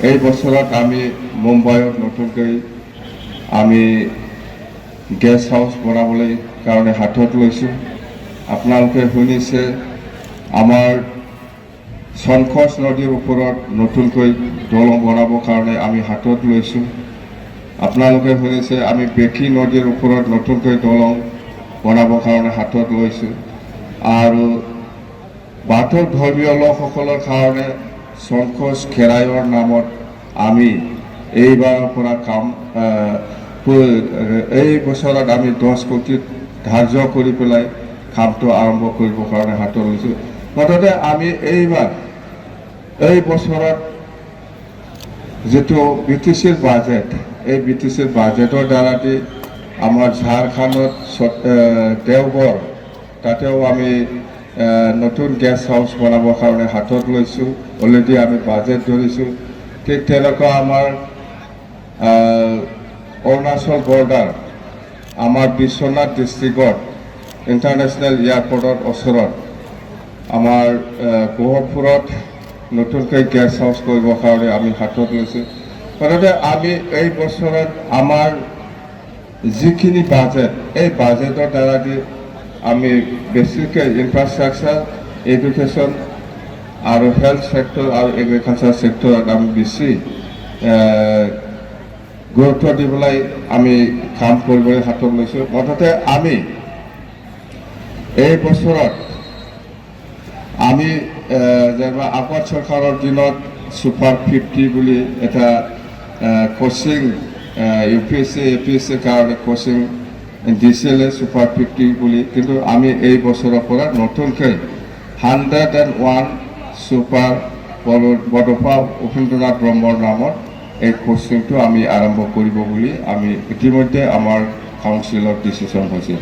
এই বছৰত আমি মুম্বাইত নতুনকৈ আমি গেষ্ট হাউচ বনাবলৈ কাৰণে হাতত লৈছোঁ। আপোনালোকে শুনিছে আমাৰ সনখচ নদীৰ ওপৰত নতুনকৈ দলং বনাবৰ কাৰণে আমি হাতত লৈছোঁ। আপোনালোকে শুনিছে আমি বেকী নদীৰ ওপৰত নতুনকৈ দলং বনাবৰ কাৰণে হাতত লৈছোঁ। আৰু বাথৌ ধৰ্মীয় লোকসকলৰ কাৰণে সনখচ খেৰাইৰ নামত আমি এইবাৰৰ পৰা এই বছৰত আমি 10 কোটি ধাৰ্য কৰি পেলাই কামটো আৰম্ভ কৰিবৰ কাৰণে হাতত লৈছোঁ। মুঠতে আমি এই বছৰত যিটো BTCৰ বাজেট, এই BTCৰ বাজেটৰ দ্বাৰা দি আমাৰ ঝাৰখণ্ডত দেওঘৰ তাতেও আমি নতুন গেষ্ট হাউচ বনাবৰ কাৰণে হাতত লৈছোঁ। অলৰেডি আমি বাজেট ধৰিছোঁ। ঠিক তেনেকুৱা আমাৰ অৰুণাচল বৰ্ডাৰ আমাৰ বিশ্বনাথ ডিষ্ট্ৰিক্টত ইণ্টাৰনেশ্যনেল এয়াৰপৰ্টৰ ওচৰত আমাৰ গহপুৰত নতুনকৈ গেষ্ট হাউচ কৰিবৰ কাৰণে আমি হাতত লৈছোঁ। গতিকে আমি এই বছৰত আমাৰ যিখিনি বাজেট, এই বাজেটৰ দ্বাৰা দি আমি বেছিকৈ ইনফ্ৰাষ্ট্ৰাকচাৰ, এডুকেশ্যন আৰু হেল্থ ছেক্টৰ আৰু এগ্ৰিকালচাৰ ছেক্টৰত আমি বেছি গুৰুত্ব দি পেলাই আমি কাম কৰিবলৈ হাতত লৈছোঁ। মুঠতে আমি এই বছৰত আমি যেনিবা আগত চৰকাৰৰ দিনত ছুপাৰ 50 বুলি এটা কোচিং UPSC APSCৰ কাৰণে কোচিং দিছিলে ছুপাৰ 50 বুলি, কিন্তু আমি এই বছৰৰ পৰা নতুনকৈ 101 ছুপাৰ বডোফা উপেন্দ্ৰনাথ ব্ৰহ্মৰ নামত এই কোচিংটো আমি আৰম্ভ কৰিব বুলি আমি ইতিমধ্যে আমাৰ কাউন্সিলত ডিচিশ্যন হৈছে।